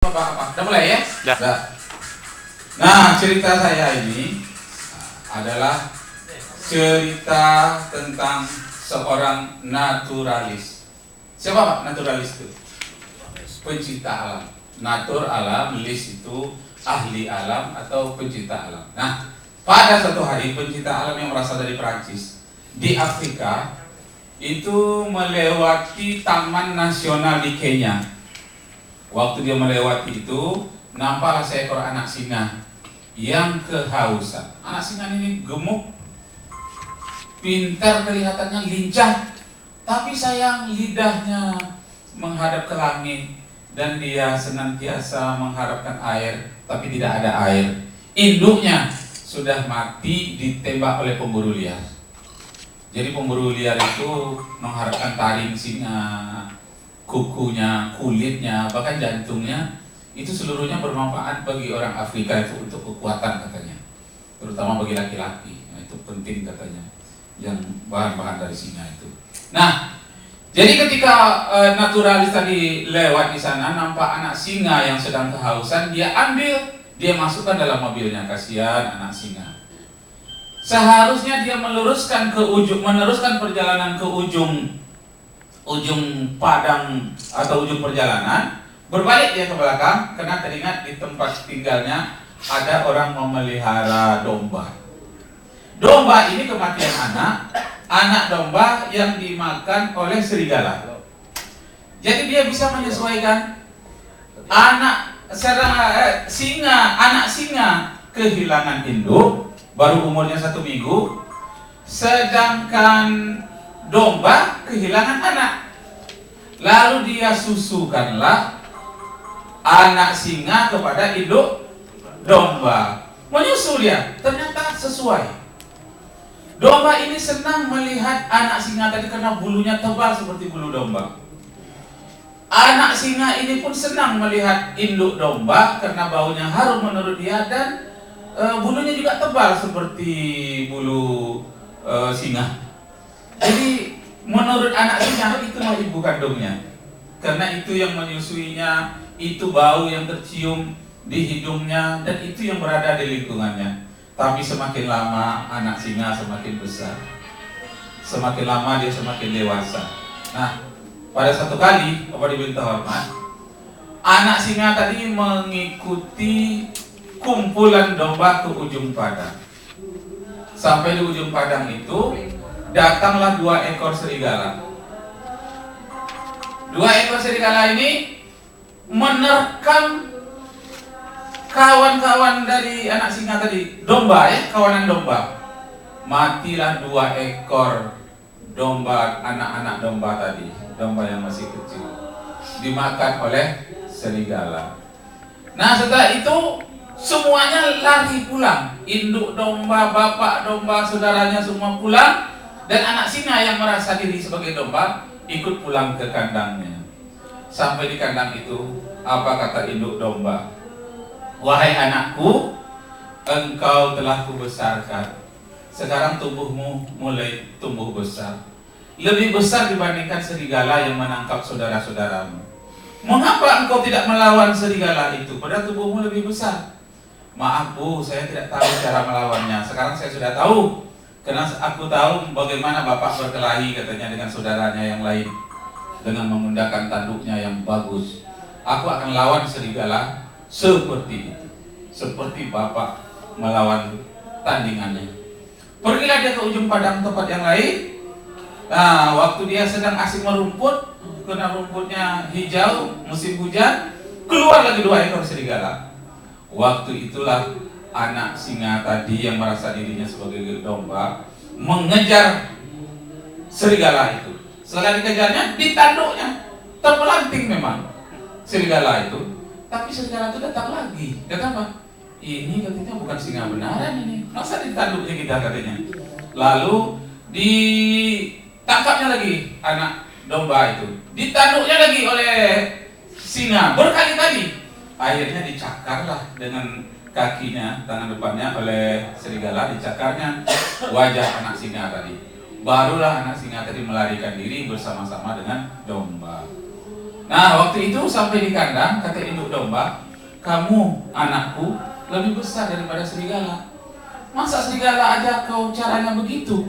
Apa? Udah mulai ya? Dah. Nah, cerita saya ini adalah cerita tentang seorang naturalis. Siapa Pak naturalis itu? Pencipta alam. Natur alam, lis itu ahli alam atau pencipta alam. Nah, pada suatu hari pencipta alam yang berasal dari Perancis di Afrika itu melewati taman nasional di Kenya. Waktu dia melewati itu, nampaklah seekor anak singa yang kehausan. Anak singa ini gemuk, pintar kelihatannya, lincah, tapi sayang lidahnya menghadap ke langit dan dia senantiasa mengharapkan air, tapi tidak ada air. Induknya sudah mati ditembak oleh pemburu liar. Jadi pemburu liar itu mengharapkan taring singa, kukunya, kulitnya, bahkan jantungnya, itu seluruhnya bermanfaat bagi orang Afrika itu untuk kekuatan katanya, terutama bagi laki-laki. Nah, itu penting katanya, yang bahan-bahan dari singa itu. Nah, jadi ketika naturalis tadi lewat di sana, nampak anak singa yang sedang kehausan, dia ambil, dia masukkan dalam mobilnya. Kasihan anak singa. Seharusnya dia meneruskan perjalanan ke ujung padang atau ujung perjalanan, berbalik dia ke belakang karena teringat di tempat tinggalnya ada orang memelihara domba. Domba ini kematian anak domba yang dimakan oleh serigala. Jadi dia bisa menyesuaikan anak singa kehilangan induk baru umurnya 1 minggu, sedangkan domba kehilangan anak. Lalu dia susukanlah anak singa kepada induk domba. Menyusul dia, ternyata sesuai. Domba ini senang melihat anak singa tadi karena bulunya tebal seperti bulu domba. Anak singa ini pun senang melihat induk domba karena baunya harum menurut dia, dan bulunya juga tebal seperti bulu singa. Jadi menurut anak singa itulah ibu kandungnya, karena itu yang menyusuinya, itu bau yang tercium di hidungnya, dan itu yang berada di lingkungannya. Tapi semakin lama anak singa semakin besar, semakin lama dia semakin dewasa. Nah, pada satu kali, Bapak Ibu terhormat, anak singa tadi mengikuti kumpulan domba ke ujung padang. Sampai di ujung padang itu datanglah 2 ekor serigala. 2 ekor serigala ini menerkam kawan-kawan dari anak singa tadi, domba ya, kawanan domba. Matilah 2 ekor domba, anak-anak domba tadi, domba yang masih kecil, dimakan oleh serigala. Nah, setelah itu semuanya lari pulang. Induk domba, bapak domba, saudaranya semua pulang, dan anak singa yang merasa diri sebagai domba ikut pulang ke kandangnya. Sampai di kandang itu, apa kata induk domba? Wahai anakku, engkau telah kubesarkan. Sekarang tubuhmu mulai tumbuh besar, lebih besar dibandingkan serigala yang menangkap saudara-saudaramu. Mengapa engkau tidak melawan serigala itu? Padahal tubuhmu lebih besar. Maaf Bu, saya tidak tahu cara melawannya. Sekarang saya sudah tahu, karena aku tahu bagaimana bapak berkelahi katanya dengan saudaranya yang lain, dengan menggunakan tanduknya yang bagus. Aku akan lawan serigala seperti itu, seperti bapak melawan tandingannya. Pergilah dia ke ujung padang tempat yang lain. Nah, waktu dia sedang asik merumput, karena rumputnya hijau, musim hujan, keluar lagi 2 ekor serigala. Waktu itulah anak singa tadi yang merasa dirinya sebagai domba mengejar serigala itu. Setelah dikejarnya, ditanduknya, terpelanting memang serigala itu. Tapi serigala itu datang lagi. Kata apa? Ini katanya bukan singa benaran ini. Masa ditanduknya kita katanya. Lalu ditangkapnya lagi anak domba itu. Ditanduknya lagi oleh singa berkali-kali. Akhirnya dicakarlah dengan kakinya, tangan depannya oleh serigala, dicakarnya wajah anak singa tadi. Barulah anak singa tadi melarikan diri bersama-sama dengan domba. Nah, waktu itu sampai di kandang, kata induk domba, kamu anakku lebih besar daripada serigala. Masa serigala aja kau caranya begitu?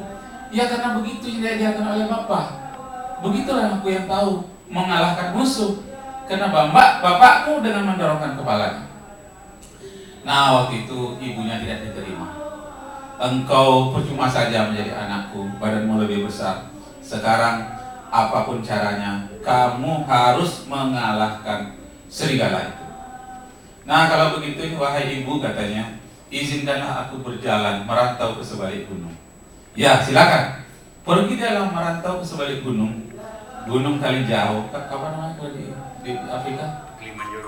Ya karena begitu yang diajarkan oleh Bapak. Begitulah aku yang tahu mengalahkan musuh. Karena bapakku dengan mendorongkan kepalanya. Nah, waktu itu ibunya tidak diterima. Engkau percuma saja menjadi anakku, badanmu lebih besar. Sekarang apapun caranya, kamu harus mengalahkan serigala itu. Nah, kalau begitu, wahai ibu, katanya, izinkanlah aku berjalan merantau ke sebalik gunung. Ya, silakan. Pergi dalam merantau ke sebalik gunung. Gunung Kilimanjaro. Kapan namanya kalau di Afrika?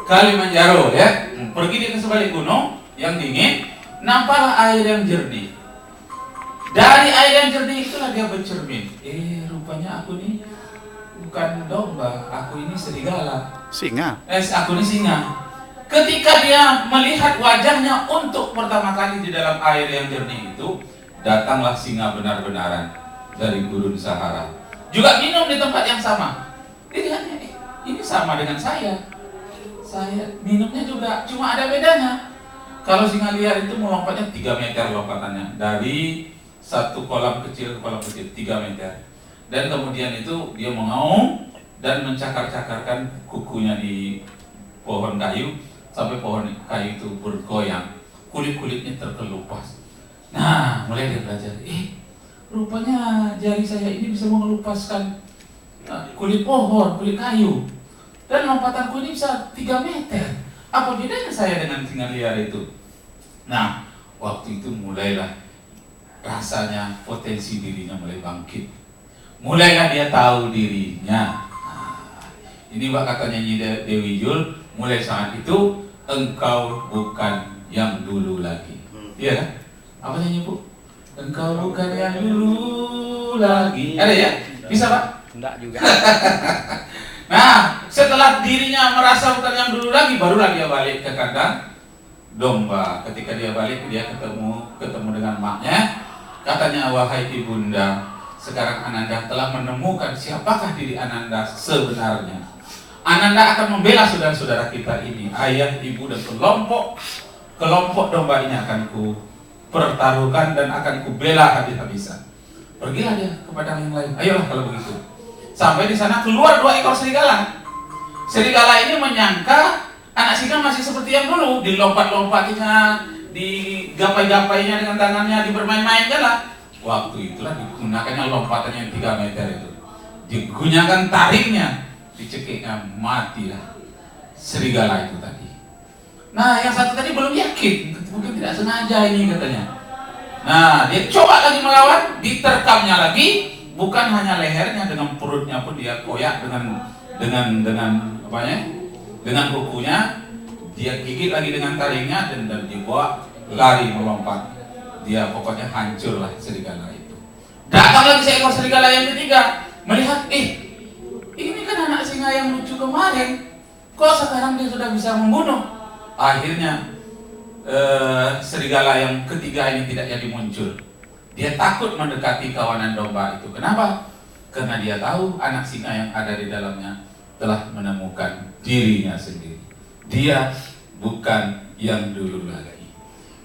Kilimanjaro, ya. Pergi dia ke sebalik gunung yang dingin, nampaklah air yang jernih. Dari air yang jernih itulah dia bercermin. Rupanya aku ini bukan domba, aku ini serigala. Singa. Aku ini singa. Ketika dia melihat wajahnya untuk pertama kali di dalam air yang jernih itu, datanglah singa benar-benaran dari gurun Sahara. Juga minum di tempat yang sama. Dilihatnya, ini sama dengan saya. Saya minumnya juga, cuma ada bedanya. Kalau singa liar itu melompatnya 3 meter lompatannya. Dari satu kolam kecil ke kolam kecil, 3 meter. Dan kemudian itu dia mengaum dan mencakar-cakarkan kukunya di pohon kayu sampai pohon kayu itu bergoyang, kulit-kulitnya terkelupas. Nah, mulai dia belajar. Rupanya jari saya ini bisa mengelupaskan kulit pohon, kulit kayu. Dan lompatanku ini bisa 3 meter. Apa bedanya saya dengan singa liar itu? Nah, waktu itu mulailah rasanya potensi dirinya mulai bangkit. Mulailah dia tahu dirinya. Ini kata nyanyi Dewi Jul, mulai saat itu engkau bukan yang dulu lagi. Iya kan? Apa nyanyi Bu? Engkau bukan yang dulu lagi. Ada ya? Bisa Pak? Enggak juga. Nah, setelah dirinya merasa bukan yang dulu lagi, barulah dia balik ke kandang domba. Ketika dia balik, dia ketemu dengan maknya. Katanya, wahai ibunda, sekarang Ananda telah menemukan siapakah diri Ananda sebenarnya. Ananda akan membela saudara-saudara kita ini, ayah, ibu, dan kelompok domba ini akan ku pertaruhkan dan akan ku bela habis-habisan. Pergilah dia kepada yang lain. Ayolah kalau begitu. Sampai di sana keluar 2 ekor serigala. Serigala ini menyangka anak singa masih seperti yang dulu, dilompat-lompatinya, digapai-gapainya dengan tangannya, dibermain-mainkan lah. Waktu itulah digunakannya lompatannya yang 3 meter itu. Digunakan tariknya, dicekiknya, matilah serigala itu tadi. Nah, yang satu tadi belum yakin, mungkin tidak sengaja ini katanya. Nah, dia coba lagi melawan, diterkamnya lagi. Bukan hanya lehernya, dengan perutnya pun dia koyak dengan apanya? Dengan kukunya, dia gigit lagi dengan taringnya dan dibawa lari melompat. Dia pokoknya hancurlah serigala itu. Datang lagi seekor serigala yang ketiga, melihat, ini kan anak singa yang lucu kemarin, kok sekarang dia sudah bisa membunuh? Akhirnya serigala yang ketiga ini tidak jadi muncul. Dia takut mendekati kawanan domba itu. Kenapa? Karena dia tahu anak singa yang ada di dalamnya telah menemukan dirinya sendiri. Dia bukan yang dulu lagi.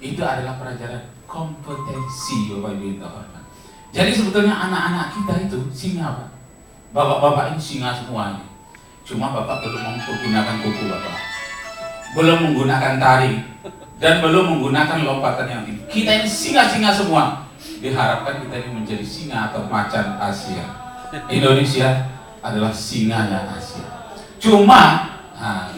Itu adalah pelajaran kompetensi Bapak Ibu yang terhormat. Jadi sebetulnya anak-anak kita itu singa Pak. Bapak-bapak ini singa semuanya. Cuma Bapak belum menggunakan kuku Bapak, belum menggunakan taring, dan belum menggunakan lompatan yang tinggi. Kita ini singa-singa semua. Diharapkan kita ini menjadi singa atau macan Asia. Indonesia adalah singanya Asia. Cuma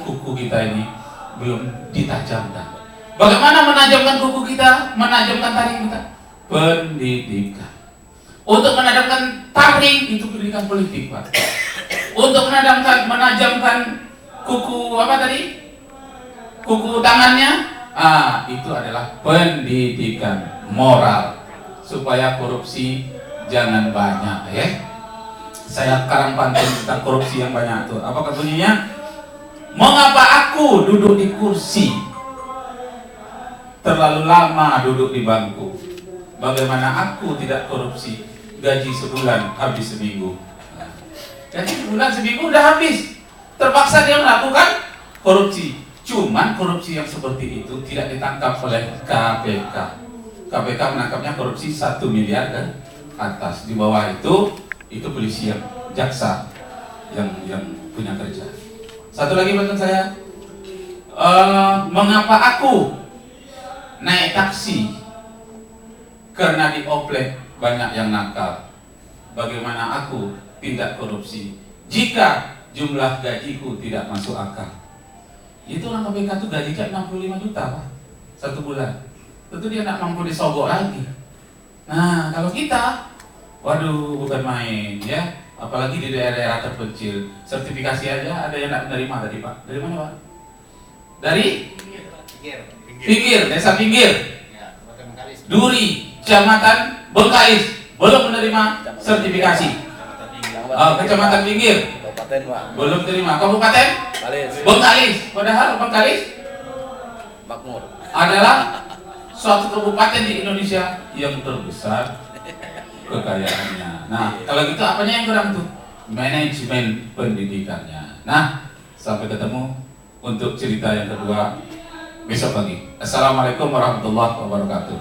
kuku kita ini belum ditajamkan. Bagaimana menajamkan kuku kita, menajamkan taring kita? Pendidikan. Untuk menajamkan taring itu pendidikan politik Pak. Untuk menajamkan kuku apa tadi? Kuku tangannya, itu adalah pendidikan moral. Supaya korupsi jangan banyak ya. Saya karang pantun tentang korupsi yang banyak tuh. Apa bunyinya? Mengapa aku duduk di kursi, terlalu lama duduk di bangku? Bagaimana aku tidak korupsi? Gaji sebulan habis seminggu. Gaji sebulan seminggu udah habis. terpaksa dia melakukan korupsi. Cuman korupsi yang seperti itu tidak ditangkap oleh KPK. KPK menangkapnya korupsi 1 miliar ke atas. Di bawah itu polisi yang jaksa yang punya kerja. Satu lagi buat saya, mengapa aku naik taksi? Karena di Oplet banyak yang nakal. Bagaimana aku tindak korupsi jika jumlah gajiku tidak masuk akal? Itu orang KPK itu gajinya 65 juta Pak, 1 bulan. Tentu dia tidak mampu disogok lagi. Nah kalau kita, waduh bukan main ya. Apalagi di daerah-daerah terpencil, sertifikasi aja ada yang tidak menerima tadi Pak. Dari mana Pak? Dari? Pinggir, desa pinggir. Duri, Kecamatan Bengkalis belum menerima sertifikasi. Kecamatan Pinggir belum terima. Kabupaten Bengkalis, padahal Bengkalis makmur adalah suatu kabupaten di Indonesia yang terbesar kekayaannya. Nah, kalau gitu apanya yang kurang tuh? Manajemen pendidikannya. Nah, sampai ketemu untuk cerita yang kedua besok pagi. Assalamualaikum warahmatullahi wabarakatuh.